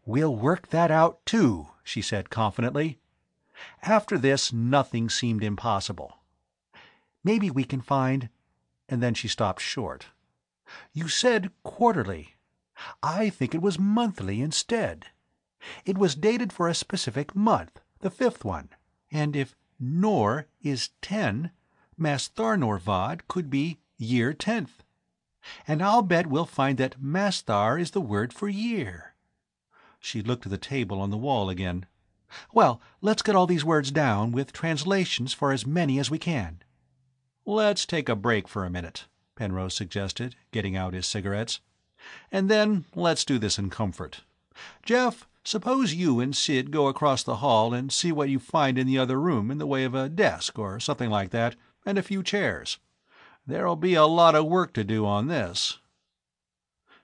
"We'll work that out, too," she said confidently. After this, nothing seemed impossible. "Maybe we can find—" and then she stopped short. "You said quarterly. I think it was monthly instead. It was dated for a specific month, the 5th one, and if Nor is 10, Mastharnorvad could be year 10th. And I'll bet we'll find that Masthar is the word for year." She looked at the table on the wall again. "Well, let's get all these words down, with translations for as many as we can." "Let's take a break for a minute," Penrose suggested, getting out his cigarettes. "And then let's do this in comfort. Jeff, suppose you and Sid go across the hall and see what you find in the other room in the way of a desk or something like that, and a few chairs. There'll be a lot of work to do on this."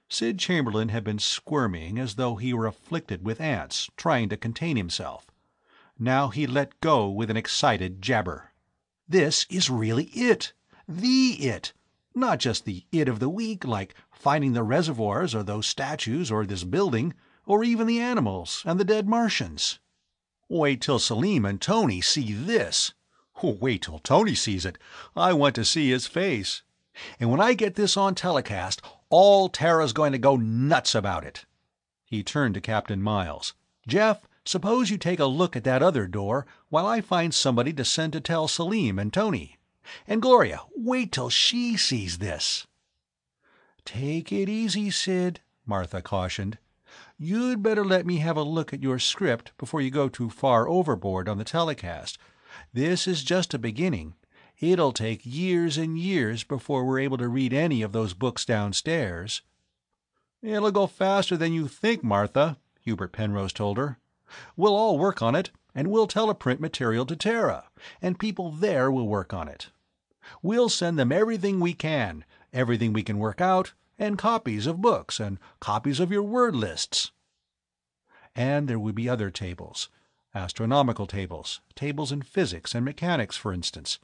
Sid Chamberlain had been squirming as though he were afflicted with ants, trying to contain himself. Now he let go with an excited jabber. "This is really it. The it. Not just the it of the week, like finding the reservoirs or those statues or this building, or even the animals and the dead Martians. Wait till Salim and Tony see this. Wait till Tony sees it. I want to see his face. And when I get this on telecast, all Terra's going to go nuts about it." He turned to Captain Miles. "Jeff, suppose you take a look at that other door while I find somebody to send to tell Salim and Tony. And Gloria, wait till she sees this." "Take it easy, Sid," Martha cautioned. "You'd better let me have a look at your script before you go too far overboard on the telecast. This is just a beginning. It'll take years and years before we're able to read any of those books downstairs." "It'll go faster than you think, Martha," Hubert Penrose told her. "We'll all work on it, and we'll teleprint material to Terra, and people there will work on it. We'll send them everything we can work out, and copies of books, and copies of your word lists." And there would be other tables. Astronomical tables, tables in physics and mechanics, for instance,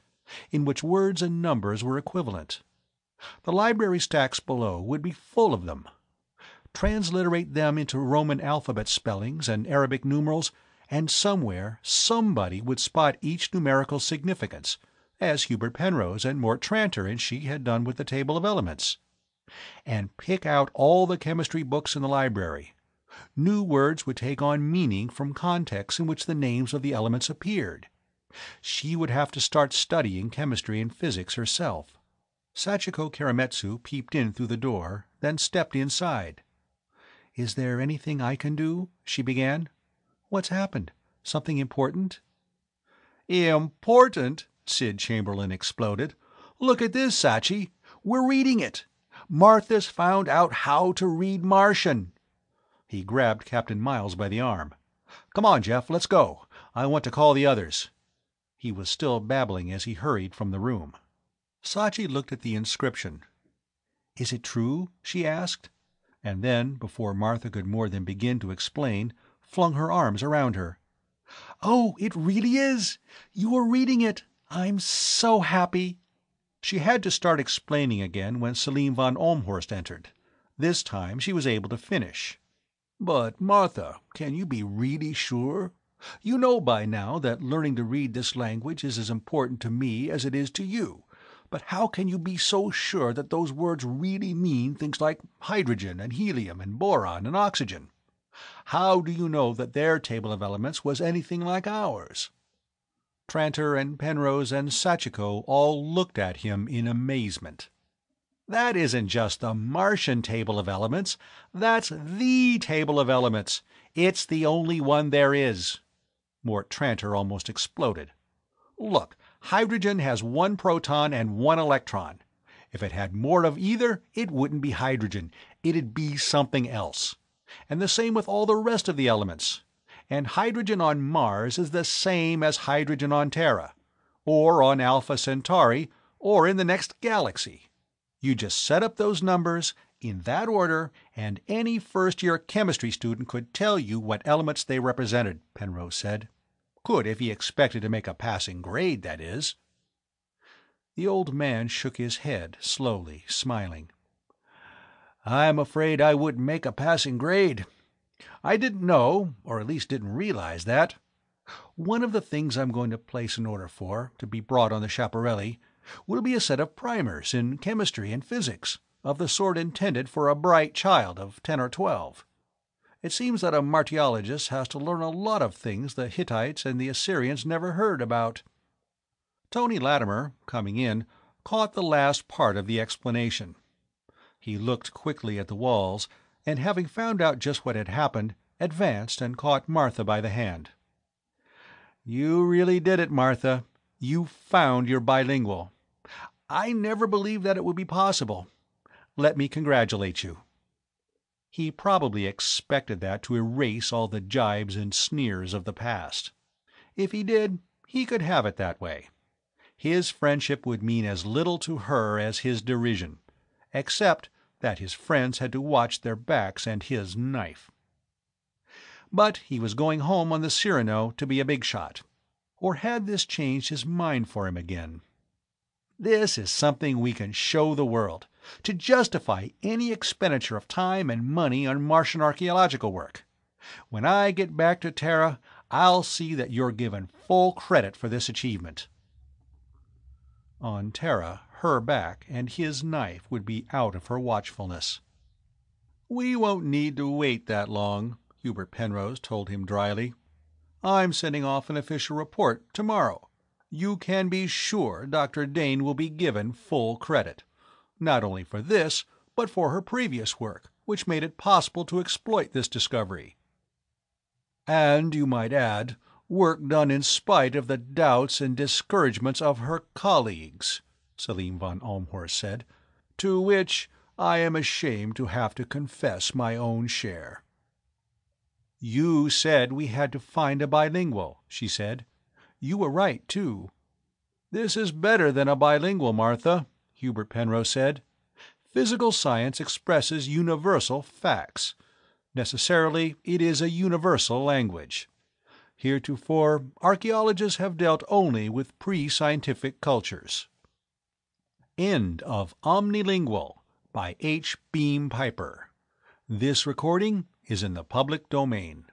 in which words and numbers were equivalent. The library stacks below would be full of them. Transliterate them into Roman alphabet spellings and Arabic numerals, and somewhere somebody would spot each numerical significance, as Hubert Penrose and Mort Tranter and she had done with the table of elements. And pick out all the chemistry books in the library. New words would take on meaning from contexts in which the names of the elements appeared. She would have to start studying chemistry and physics herself. Sachiko Karametsu peeped in through the door, then stepped inside. "Is there anything I can do?" she began. "What's happened? Something important?" "Important?" Sid Chamberlain exploded. "Look at this, Sachi. We're reading it. Martha's found out how to read Martian." He grabbed Captain Miles by the arm. "Come on, Jeff, let's go. I want to call the others." He was still babbling as he hurried from the room. Sachi looked at the inscription. "Is it true?" she asked, and then, before Martha could more than begin to explain, flung her arms around her. "Oh, it really is! You were reading it! I'm so happy!" She had to start explaining again when Selim von Olmhorst entered. This time she was able to finish. "But, Martha, can you be really sure? You know by now that learning to read this language is as important to me as it is to you. But how can you be so sure that those words really mean things like hydrogen and helium and boron and oxygen? How do you know that their table of elements was anything like ours?" Tranter and Penrose and Sachiko all looked at him in amazement. "That isn't just the Martian table of elements. That's the table of elements. It's the only one there is." Mort Tranter almost exploded. "Look, hydrogen has 1 proton and 1 electron. If it had more of either, it wouldn't be hydrogen. It'd be something else. And the same with all the rest of the elements. And hydrogen on Mars is the same as hydrogen on Terra, or on Alpha Centauri, or in the next galaxy. You just set up those numbers, in that order, and any first-year chemistry student could tell you what elements they represented," Penrose said. "Could if he expected to make a passing grade, that is." The old man shook his head slowly, smiling. "I'm afraid I wouldn't make a passing grade. I didn't know, or at least didn't realize that. One of the things I'm going to place an order for, to be brought on the Schiaparelli, will be a set of primers in chemistry and physics, of the sort intended for a bright child of 10 or 12. It seems that a martyrologist has to learn a lot of things the Hittites and the Assyrians never heard about. Tony Latimer, coming in, caught the last part of the explanation. He looked quickly at the walls, and having found out just what had happened, advanced and caught Martha by the hand. "You really did it, Martha. You found your bilingual. I never believed that it would be possible. Let me congratulate you." He probably expected that to erase all the jibes and sneers of the past. If he did, he could have it that way. His friendship would mean as little to her as his derision, except that his friends had to watch their backs and his knife. But he was going home on the Cyrano to be a big shot. Or had this changed his mind for him again? This is something we can show the world, to justify any expenditure of time and money on Martian archaeological work. When I get back to Terra, I'll see that you're given full credit for this achievement. On Terra, her back and his knife would be out of her watchfulness. "We won't need to wait that long," Hubert Penrose told him dryly. "I'm sending off an official report tomorrow. You can be sure Dr. Dane will be given full credit, not only for this, but for her previous work, which made it possible to exploit this discovery. And, you might add, work done in spite of the doubts and discouragements of her colleagues," Selim von Olmhorst said, "to which I am ashamed to have to confess my own share." "You said we had to find a bilingual," she said. "You were right, too." "This is better than a bilingual, Martha," Hubert Penrose said. "Physical science expresses universal facts. Necessarily, it is a universal language. Heretofore, archaeologists have dealt only with pre-scientific cultures." End of Omnilingual by H. Beam Piper. This recording is in the public domain.